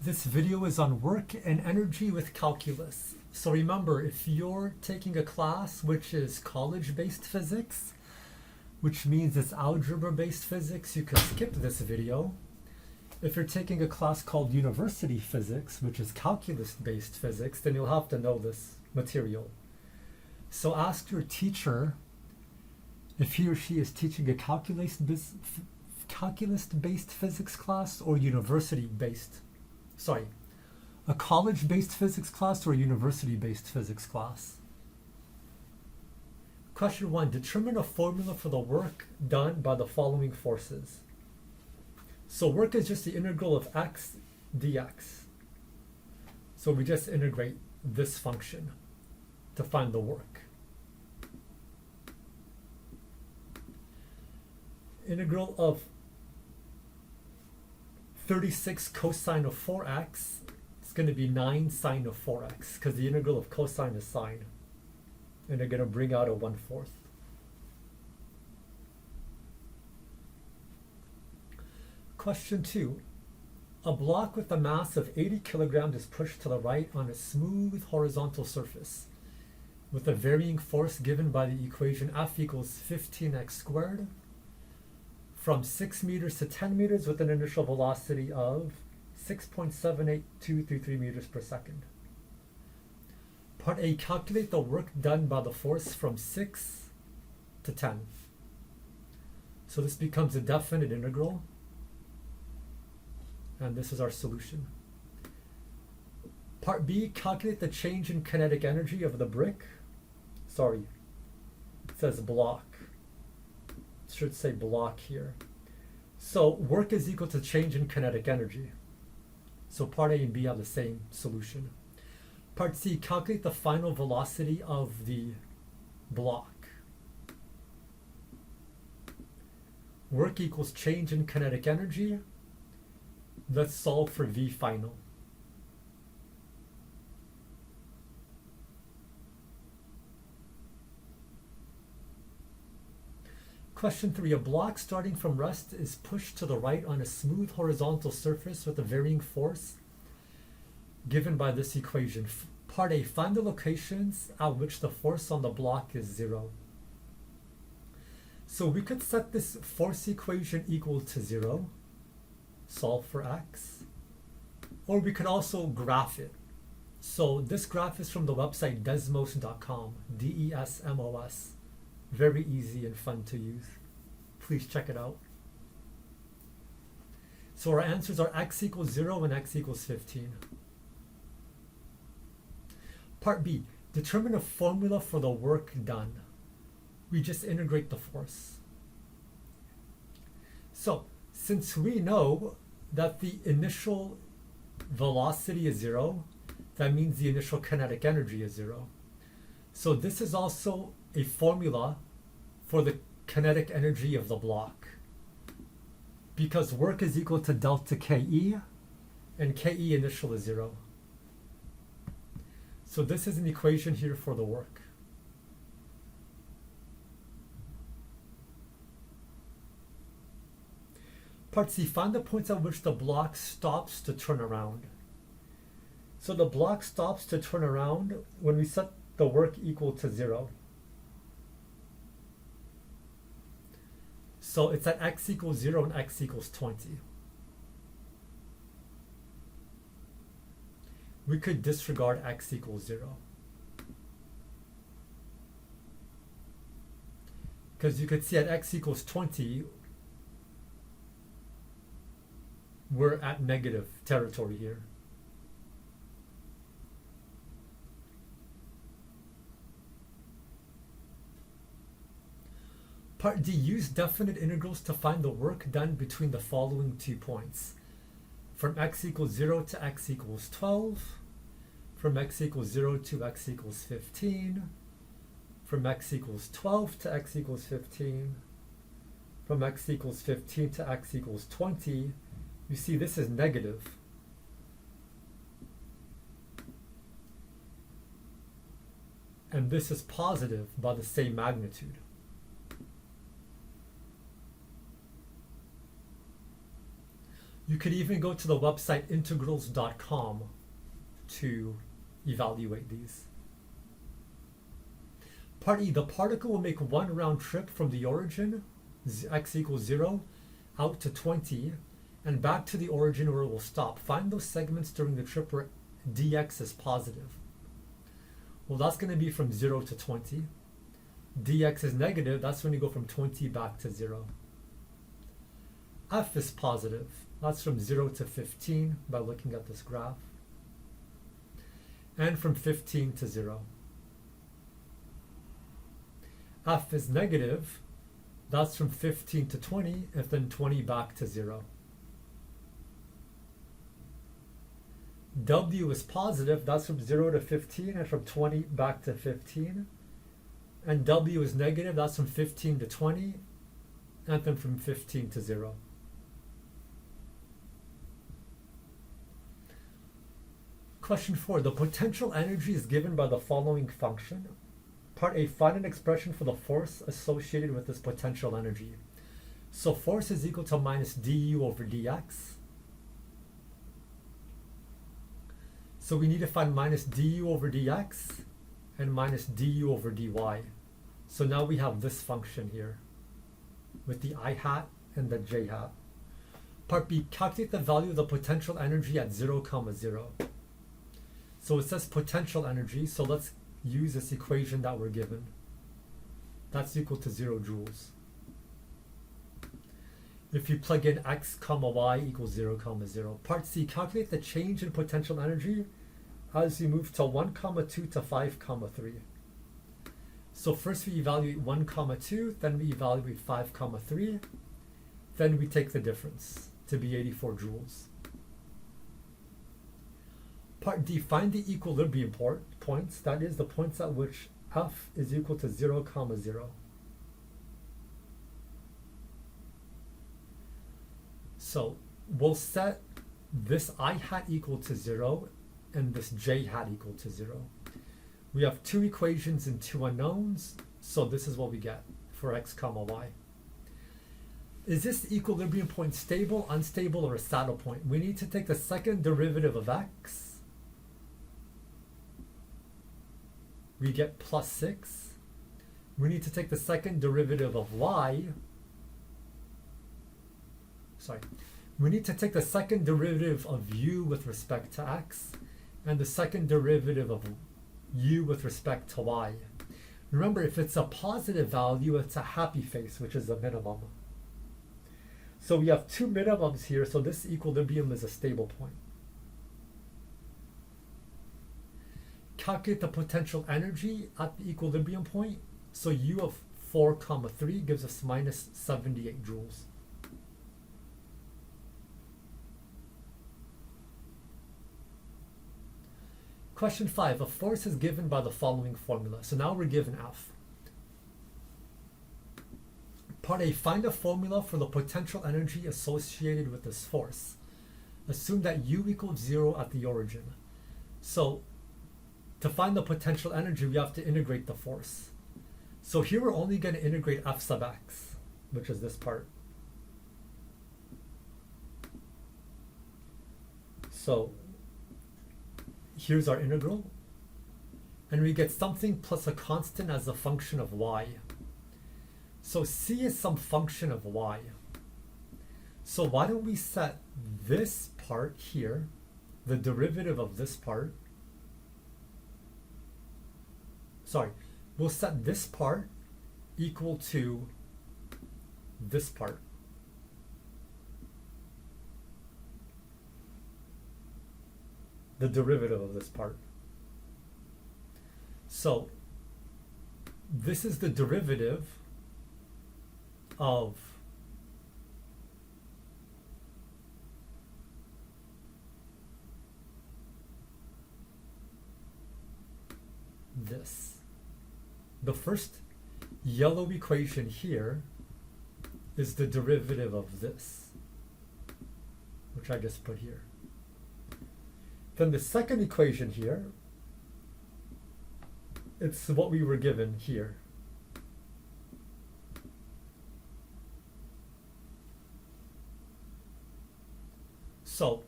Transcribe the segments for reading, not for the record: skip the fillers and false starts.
This video is on work and energy with calculus. So remember, if you're taking a class which is college-based physics, which means it's algebra-based physics, you can skip this video. If you're taking a class called university physics, which is calculus-based physics, then you'll have to know this material. So ask your teacher if he or she is teaching a calculus-based physics class or a college-based physics class or a university-based physics class. Question 1, determine a formula for the work done by the following forces. So work is just the integral of x dx. So we just integrate this function to find the work. Integral of 36 cosine of 4x is going to be 9 sine of 4x because the integral of cosine is sine. And they're going to bring out a 1/4. Question 2. A block with a mass of 80 kilograms is pushed to the right on a smooth horizontal surface with a varying force given by the equation F equals 15x squared from 6 meters to 10 meters with an initial velocity of 6.7823 meters per second. Part A, calculate the work done by the force from 6 to 10. So this becomes a definite integral, and this is our solution. Part B, calculate the change in kinetic energy of the brick. It says block. It should say block here. So work is equal to change in kinetic energy. So part A and B have the same solution. Part C, calculate the final velocity of the block. Work equals change in kinetic energy. Let's solve for V final. Question 3, a block starting from rest is pushed to the right on a smooth horizontal surface with a varying force given by this equation. Part A, find the locations at which the force on the block is 0. So we could set this force equation equal to 0, solve for x, or we could also graph it. So this graph is from the website desmos.com, DESMOS. Very easy and fun to use. Please check it out. So our answers are x equals 0 and x equals 15. Part B, determine a formula for the work done. We just integrate the force. So since we know that the initial velocity is 0, that means the initial kinetic energy is 0. So this is also a formula for the kinetic energy of the block, because work is equal to delta KE, and KE initial is 0. So this is an equation here for the work. Part C, find the points at which the block stops to turn around. So the block stops to turn around when we set the work equal to 0. So it's at x equals 0 and x equals 20. We could disregard x equals 0. Because you could see at x equals 20, we're at negative territory here. Part D, use definite integrals to find the work done between the following 2 points. From x equals 0 to x equals 12, from x equals 0 to x equals 15, from x equals 12 to x equals 15, from x equals 15 to x equals 20. You see this is negative. And this is positive by the same magnitude. You could even go to the website integrals.com to evaluate these. Part E, the particle will make one round trip from the origin, x equals 0, out to 20, and back to the origin where it will stop. Find those segments during the trip where dx is positive. Well, that's going to be from 0 to 20. Dx is negative, that's when you go from 20 back to 0. F is positive, that's from 0 to 15 by looking at this graph. And from 15 to 0. F is negative, that's from 15 to 20, and then 20 back to 0. W is positive, that's from 0 to 15, and from 20 back to 15. And W is negative, that's from 15 to 20, and then from 15 to 0. Question 4, the potential energy is given by the following function. Part A, find an expression for the force associated with this potential energy. So force is equal to minus du over dx. So we need to find minus du over dx and minus du over dy. So now we have this function here with the I hat and the j hat. Part B, calculate the value of the potential energy at 0, 0. So it says potential energy, so let's use this equation that we're given. That's equal to 0 joules. If you plug in x, y equals 0, 0. Part C, calculate the change in potential energy as you move to 1, 2 to 5, 3. So first we evaluate 1, 2, then we evaluate 5, 3, then we take the difference to be 84 joules. Part D, find the equilibrium points, that is the points at which F is equal to 0, 0. So we'll set this I hat equal to 0 and this j hat equal to 0. We have two equations and two unknowns, so this is what we get for x, y. Is this equilibrium point stable, unstable, or a saddle point? We need to take the second derivative of x. We get plus 6. We need to take the second derivative of y. We need to take the second derivative of u with respect to x and the second derivative of u with respect to y. Remember, if it's a positive value, it's a happy face, which is a minimum. So we have two minimums here, so this equilibrium is a stable point. Calculate the potential energy at the equilibrium point. So u of 4, 3 gives us minus 78 joules. Question 5, a force is given by the following formula. So now we're given F. Part A, find a formula for the potential energy associated with this force. Assume that u equals 0 at the origin. So to find the potential energy, we have to integrate the force. So here we're only going to integrate F sub x, which is this part. So here's our integral, and we get something plus a constant as a function of y. So c is some function of y. So why don't we set this part here, the derivative of this part, we'll set this part equal to this part. The derivative of this part. So this is the derivative of this. The first yellow equation here is the derivative of this, which I just put here. Then the second equation here, it's what we were given here. So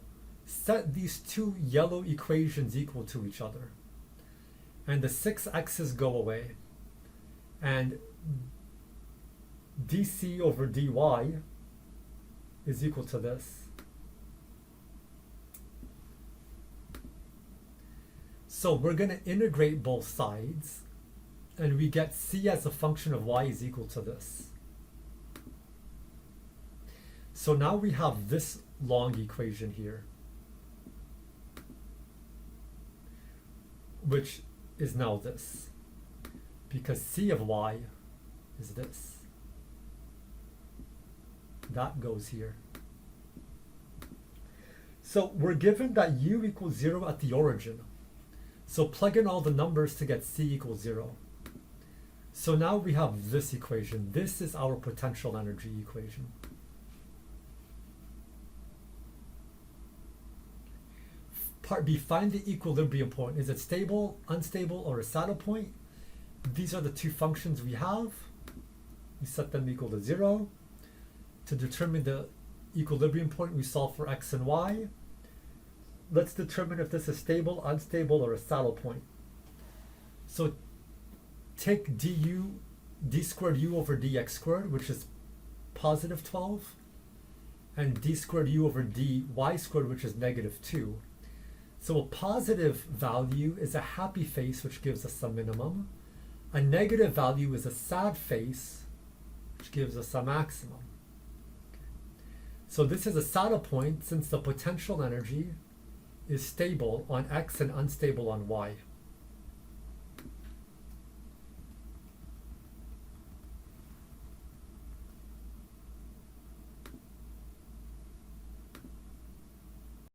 set these two yellow equations equal to each other. And the 6x's go away. And dc over dy is equal to this. So we're going to integrate both sides, and we get c as a function of y is equal to this. So now we have this long equation here, which is now this, because c of y is this. That goes here. So we're given that u equals 0 at the origin. So plug in all the numbers to get c equals 0. So now we have this equation. This is our potential energy equation. Part B, find the equilibrium point. Is it stable, unstable, or a saddle point? These are the two functions we have. We set them equal to 0. To determine the equilibrium point, we solve for x and y. Let's determine if this is stable, unstable, or a saddle point. So take d squared u over dx squared, which is positive 12, and d squared u over dy squared, which is negative 2. So a positive value is a happy face, which gives us some minimum. A negative value is a sad face, which gives us a maximum. So this is a saddle point since the potential energy is stable on x and unstable on y.